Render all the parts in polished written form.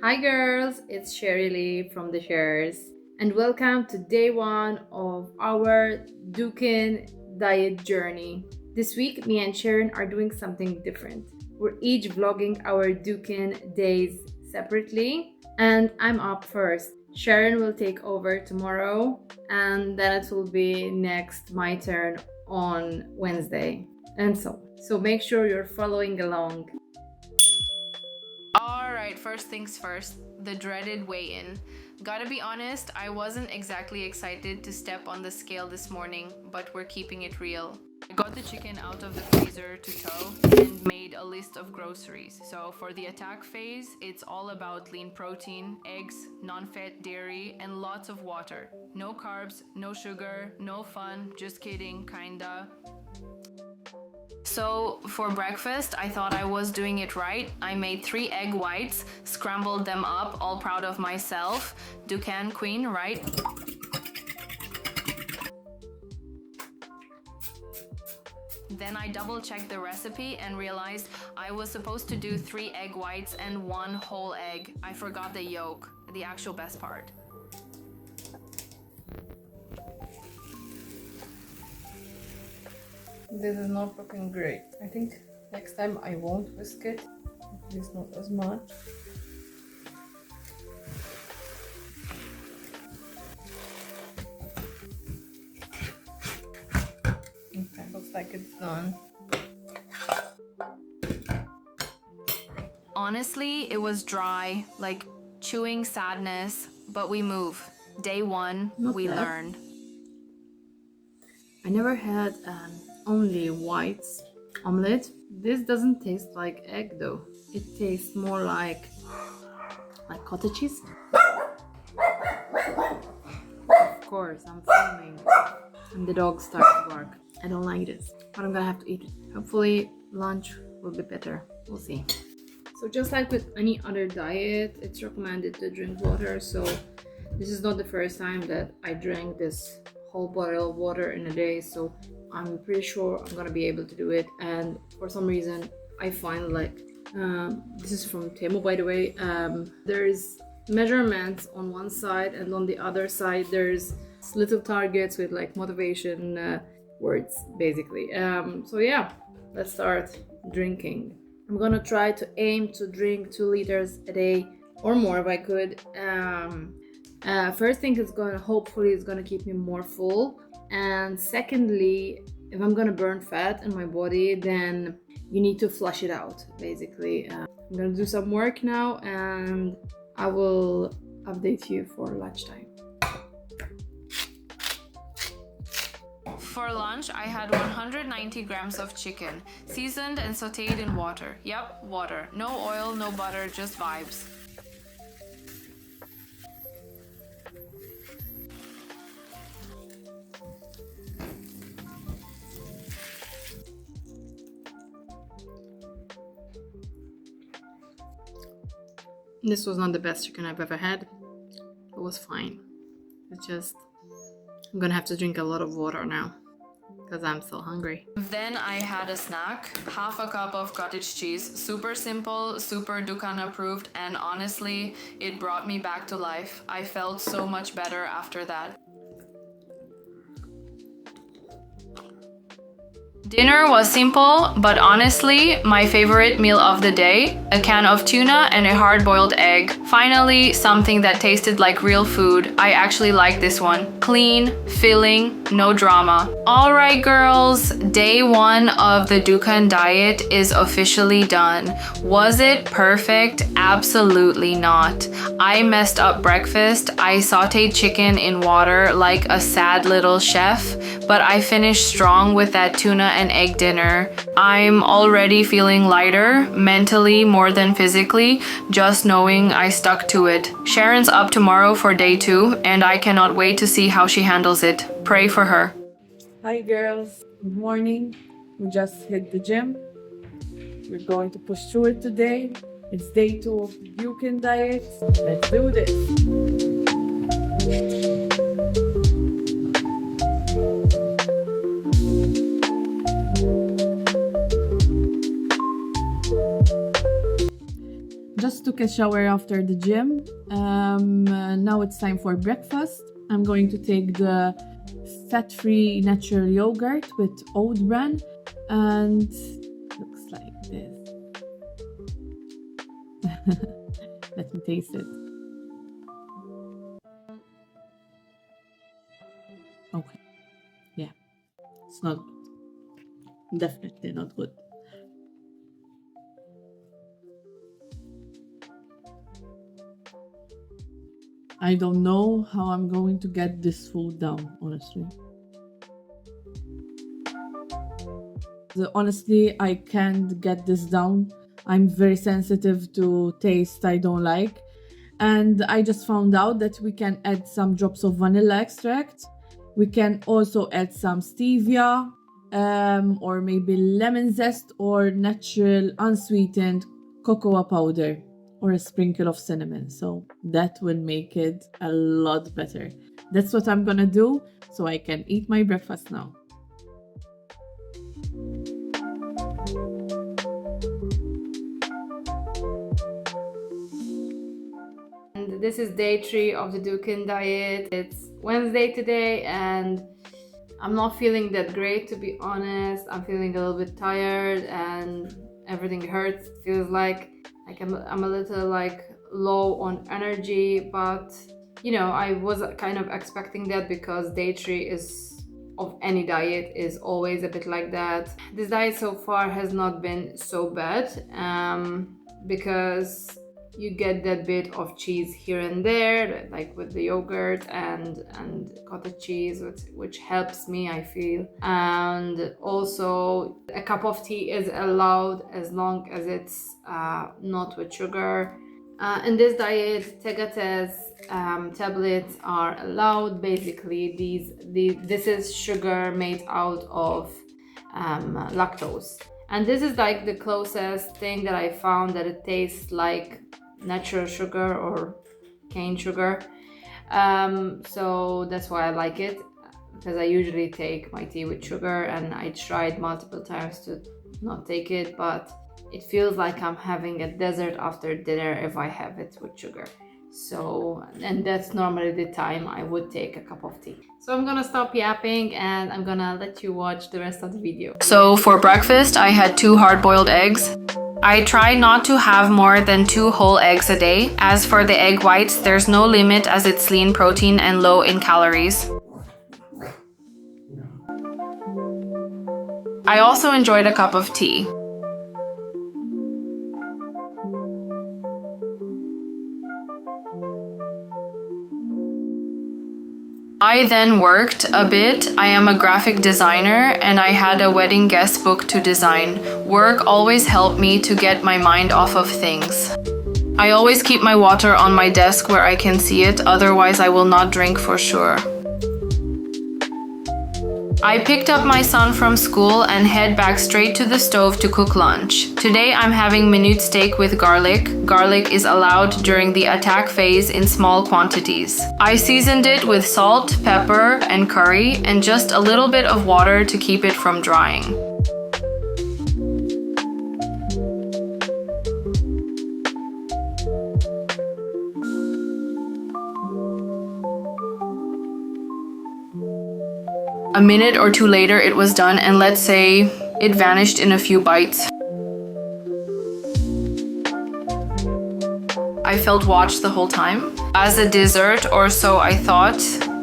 Hi girls, it's Shereelee from the Shares and welcome to day one of our Dukan Diet journey. This week, me and Sharon are doing something different. We're each vlogging our Dukan days separately and I'm up first. Sharon will take over tomorrow and then it will be next my turn on Wednesday and so make sure you're following along. Alright, first things first, the dreaded weigh-in. Gotta be honest, I wasn't exactly excited to step on the scale this morning, but we're keeping it real. I got the chicken out of the freezer to tow and made a list of groceries. So for the attack phase, it's all about lean protein, eggs, non-fat dairy, and lots of water. No carbs, no sugar, no fun, just kidding, kinda. So for breakfast, I thought I was doing it right. I made 3 egg whites, scrambled them up, all proud of myself. Dukan queen, right? Then I double-checked the recipe and realized I was supposed to do 3 egg whites and 1 whole egg. I forgot the yolk, the actual best part. This is not looking great. I think next time I won't whisk it. At least not as much. Okay, looks like it's done. Honestly, it was dry, like chewing sadness, but we move. Day 1, we learn. I never had only whites omelette. This doesn't taste like egg though. It tastes more like cottage cheese. Of course, I'm filming and the dog starts to bark. I don't like this, but I'm gonna have to eat it. Hopefully lunch will be better. We'll see. So just like with any other diet, it's recommended to drink water. So this is not the first time that I drank this whole bottle of water in a day, so I'm pretty sure I'm gonna be able to do it. And for some reason I find like this is from Temu, by the way. There's measurements on one side and on the other side there's little targets with like motivation words basically. So yeah, let's start drinking. I'm gonna try to aim to drink 2 liters a day or more if I could. First thing is hopefully it's gonna keep me more full, and secondly, if I'm gonna burn fat in my body, then you need to flush it out basically. I'm gonna do some work now and I will update you for lunchtime. For lunch, I had 190 grams of chicken, seasoned and sauteed in water. Yep, water. No oil, no butter, just vibes. This was not the best chicken I've ever had. It was fine. It's just I'm gonna have to drink a lot of water now because I'm so hungry. Then I had a snack, half a cup of cottage cheese, super simple, super Dukan approved, and honestly, it brought me back to life. I felt so much better after that. Dinner was simple, but honestly, my favorite meal of the day, a can of tuna and a hard-boiled egg. Finally, something that tasted like real food. I actually like this one. Clean, filling, no drama. Alright girls, day 1 of the Dukan diet is officially done. Was it perfect? Absolutely not. I messed up breakfast. I sauteed chicken in water like a sad little chef, but I finished strong with that tuna and egg dinner. I'm already feeling lighter, mentally more than physically, just knowing I stuck to it. Sharon's up tomorrow for day 2, and I cannot wait to see how she handles it. Pray for her. Hi girls, good morning. We just hit the gym. We're going to push through it today. It's day 2 of the Dukan diet. Let's do this. just took a shower after the gym. Now it's time for breakfast. I'm going to take the fat-free natural yogurt with oat bran, and looks like this. Let me taste it. Okay, yeah, it's not good. Definitely not good. I don't know how I'm going to get this food down, honestly. Honestly, I can't get this down. I'm very sensitive to taste I don't like. And I just found out that we can add some drops of vanilla extract. We can also add some stevia, or maybe lemon zest or natural unsweetened cocoa powder, or a sprinkle of cinnamon. So that will make it a lot better. That's what I'm gonna do so I can eat my breakfast now. And this is day 3 of the Dukan Diet. It's Wednesday today and I'm not feeling that great, to be honest. I'm feeling a little bit tired and everything hurts. It feels like I'm a little like low on energy, but you know, I was kind of expecting that because day 3 of any diet is always a bit like that. This diet so far has not been so bad, because you get that bit of cheese here and there, like with the yogurt and cottage cheese, which helps me, I feel. And also a cup of tea is allowed as long as it's not with sugar. In this diet, Tegates tablets are allowed. Basically, this is sugar made out of lactose. And this is like the closest thing that I found that it tastes like natural sugar or cane sugar. So that's why I like it, because I usually take my tea with sugar, and I tried multiple times to not take it, but it feels like I'm having a dessert after dinner if I have it with sugar. So, and that's normally the time I would take a cup of tea. So I'm gonna stop yapping and I'm gonna let you watch the rest of the video. So for breakfast, I had 2 hard-boiled eggs. I try not to have more than 2 whole eggs a day. As for the egg whites, there's no limit as it's lean protein and low in calories. I also enjoyed a cup of tea. I then worked a bit. I am a graphic designer and I had a wedding guest book to design. Work always helped me to get my mind off of things. I always keep my water on my desk where I can see it, otherwise I will not drink for sure. I picked up my son from school and head back straight to the stove to cook lunch. Today I'm having minute steak with garlic. Garlic is allowed during the attack phase in small quantities. I seasoned it with salt, pepper, and curry, and just a little bit of water to keep it from drying. A minute or 2 later it was done, and let's say it vanished in a few bites. I felt watched the whole time. As a dessert or so I thought,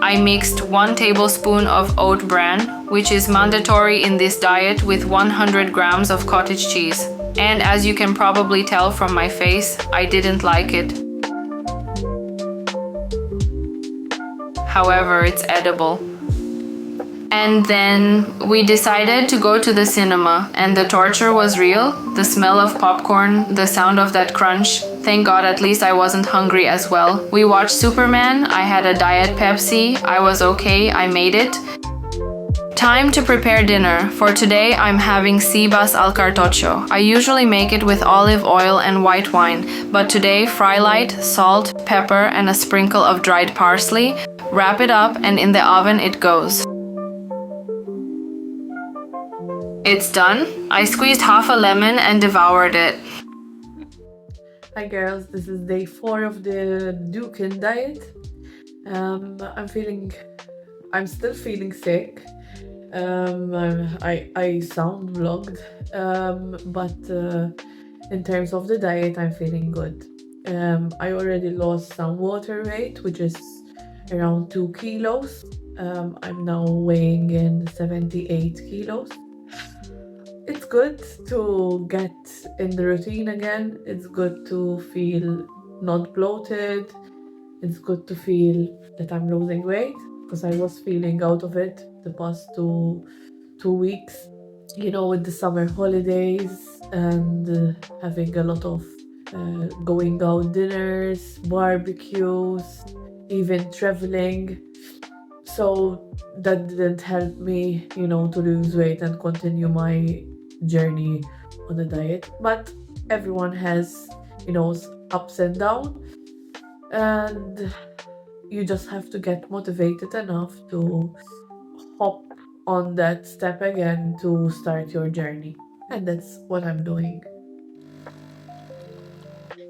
I mixed 1 tablespoon of oat bran, which is mandatory in this diet, with 100 grams of cottage cheese. And as you can probably tell from my face, I didn't like it. However, it's edible. And then we decided to go to the cinema, and the torture was real. The smell of popcorn, the sound of that crunch. Thank God at least I wasn't hungry as well. We watched Superman, I had a Diet Pepsi, I was okay, I made it. Time to prepare dinner. For today I'm having cebas al cartoccio. I usually make it with olive oil and white wine, but today fry light, salt, pepper, and a sprinkle of dried parsley. Wrap it up and in the oven it goes. It's done. I squeezed half a lemon and devoured it. Hi girls, this is day 4 of the Dukan Diet. I'm still feeling sick. I sound vlogged, but in terms of the diet, I'm feeling good. I already lost some water weight, which is around 2 kilos. I'm now weighing in 78 kilos. It's good to get in the routine again. It's good to feel not bloated. It's good to feel that I'm losing weight, because I was feeling out of it the past two weeks, with the summer holidays and having a lot of going out dinners, barbecues, even traveling. So that didn't help me, to lose weight and continue my journey on the diet. But everyone has, ups and downs, and you just have to get motivated enough to hop on that step again to start your journey. And that's what I'm doing.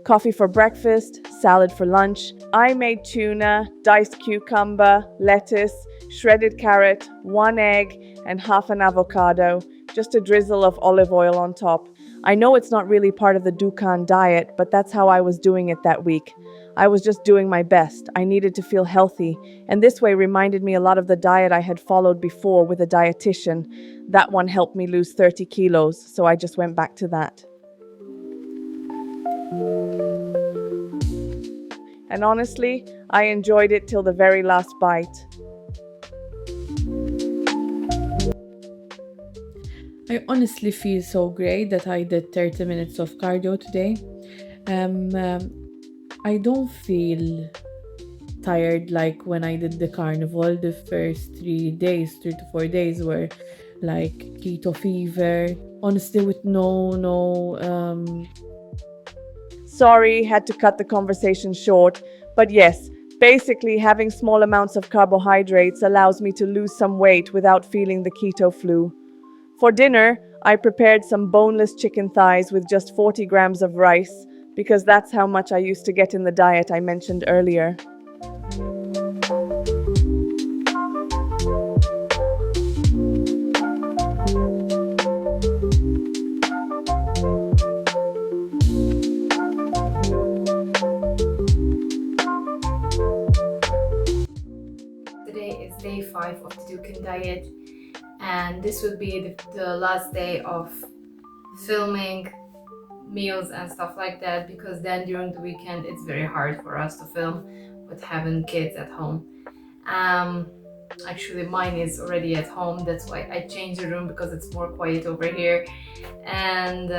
Coffee for breakfast, salad for lunch. I made tuna, diced cucumber, lettuce, shredded carrot, 1 egg, and half an avocado. Just a drizzle of olive oil on top. I know it's not really part of the Dukan diet, but that's how I was doing it that week. I was just doing my best. I needed to feel healthy, and this way reminded me a lot of the diet I had followed before with a dietitian. That one helped me lose 30 kilos, so I just went back to that. And honestly, I enjoyed it till the very last bite. I honestly feel so great that I did 30 minutes of cardio today. I don't feel tired like when I did the carnival. The first 3 to 4 days were like keto fever. Honestly, with no Sorry, had to cut the conversation short. But yes, basically having small amounts of carbohydrates allows me to lose some weight without feeling the keto flu. For dinner, I prepared some boneless chicken thighs with just 40 grams of rice, because that's how much I used to get in the diet I mentioned earlier. Today is day 5 of the Dukan Diet, and this will be the last day of filming meals and stuff like that, because then during the weekend it's very hard for us to film with having kids at home. Actually mine is already at home, that's why I changed the room, because it's more quiet over here. And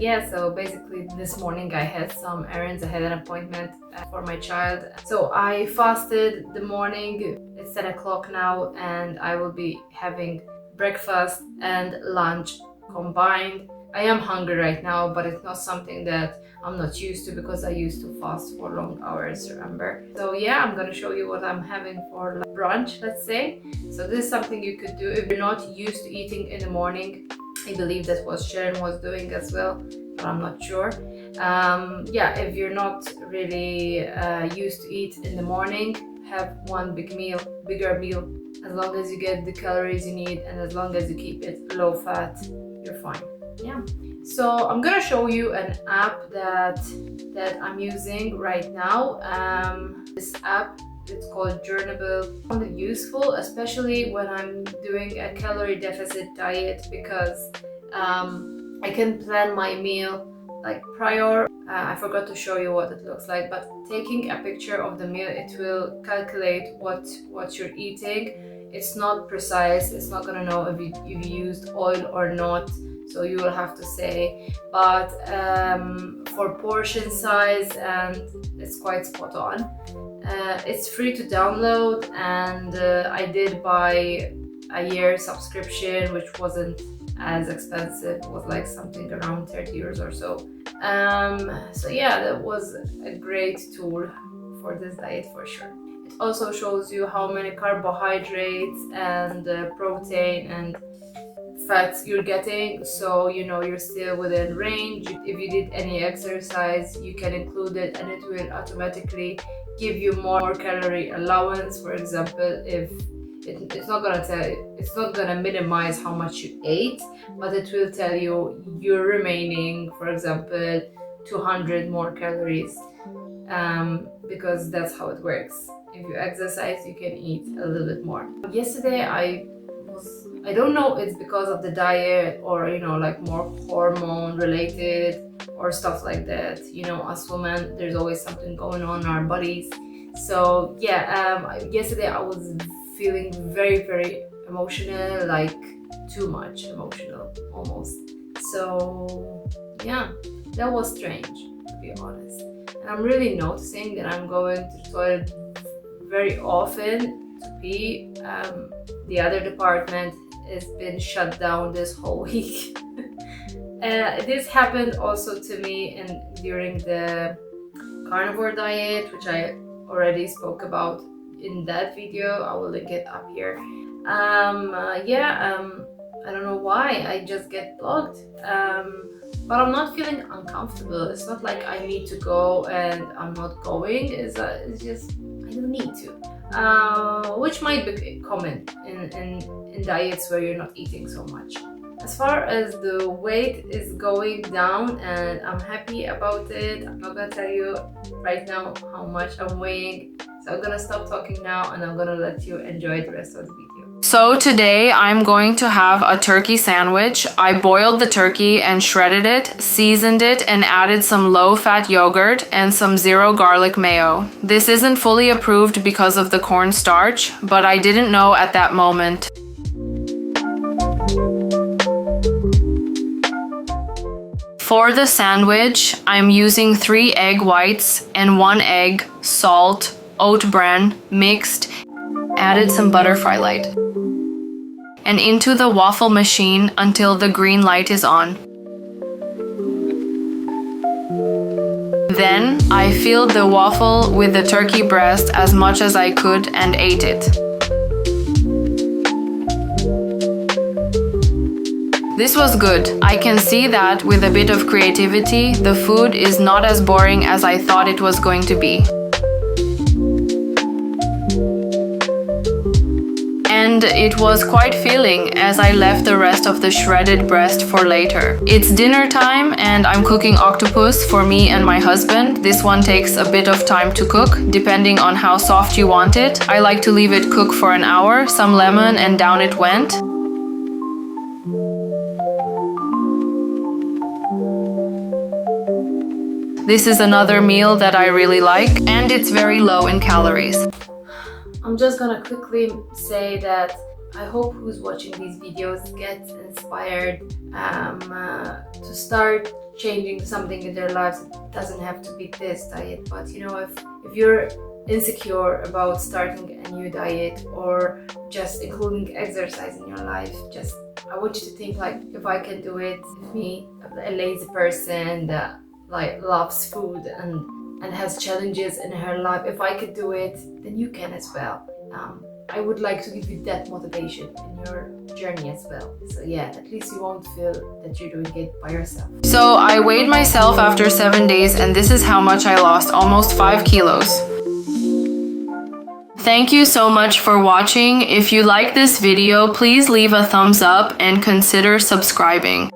yeah, so basically this morning I had some errands. I had an appointment for my child, so I fasted the morning. It's 10 o'clock now, and I will be having breakfast and lunch combined. I am hungry right now, but it's not something that I'm not used to, because I used to fast for long hours, remember? So yeah, I'm gonna show you what I'm having for brunch, let's say. So this is something you could do if you're not used to eating in the morning. I believe that's what Sharon was doing as well, but I'm not sure. Yeah, if you're not really used to eat in the morning, have one bigger meal. As long as you get the calories you need, and as long as you keep it low fat, you're fine. Yeah, so I'm gonna show you an app that I'm using right now. This app, it's called Journable. I found it useful, especially when I'm doing a calorie deficit diet, because I can plan my meal like prior. I forgot to show you what it looks like, but taking a picture of the meal, it will calculate what you're eating. It's not precise. It's not gonna know if you used oil or not, so you will have to say. But for portion size, and it's quite spot on. It's free to download, and I did buy a year subscription, which wasn't as expensive. It was like something around 30 euros or so. So yeah, that was a great tool for this diet for sure. It also shows you how many carbohydrates and protein and fats you're getting, so you know you're still within range. If you did any exercise, you can include it and it will automatically give you more calorie allowance. For example, if it's not gonna minimize how much you ate, but it will tell you you're remaining, for example, 200 more calories, because that's how it works. If you exercise, you can eat a little bit more. Yesterday I don't know, it's because of the diet or, you know, like more hormone related or stuff like that. You know, us women, there's always something going on in our bodies. So yeah, yesterday I was feeling very, very emotional, like too much emotional almost. So yeah, that was strange, to be honest. And I'm really noticing that I'm going to the toilet very often to pee. The other department has been shut down this whole week. This happened also to me during the carnivore diet, which I already spoke about in that video. I will link it up here. I don't know why, I just get blocked. But I'm not feeling uncomfortable. It's not like I need to go and I'm not going. It's just I don't need to, which might be common in diets where you're not eating so much. As far as the weight is going down, and I'm happy about it. I'm not gonna tell you right now how much I'm weighing, so I'm gonna stop talking now and I'm gonna let you enjoy the rest of the video. So today I'm going to have a turkey sandwich. I boiled the turkey and shredded it, seasoned it, and added some low-fat yogurt and some zero garlic mayo. This isn't fully approved because of the cornstarch, but I didn't know at that moment. For the sandwich, I'm using 3 egg whites and 1 egg, salt, oat bran, mixed, added some butterfly light, and into the waffle machine until the green light is on. Then I filled the waffle with the turkey breast as much as I could and ate it. This was good. I can see that with a bit of creativity, the food is not as boring as I thought it was going to be. And it was quite filling as I left the rest of the shredded breast for later. It's dinner time and I'm cooking octopus for me and my husband. This one takes a bit of time to cook, depending on how soft you want it. I like to leave it cook for an hour, some lemon, and down it went. This is another meal that I really like, and it's very low in calories. I'm just gonna quickly say that I hope who's watching these videos gets inspired to start changing something in their lives. It doesn't have to be this diet, but you know, if you're insecure about starting a new diet or just including exercise in your life, just I want you to think like, if I can do it, me, a lazy person that like loves food and has challenges in her life, if I could do it, then you can as well. I would like to give you that motivation in your journey as well. So yeah, at least you won't feel that you're doing it by yourself. So I weighed myself after 7 days and this is how much I lost, almost 5 kilos. Thank you so much for watching. If you like this video, please leave a thumbs up and consider subscribing.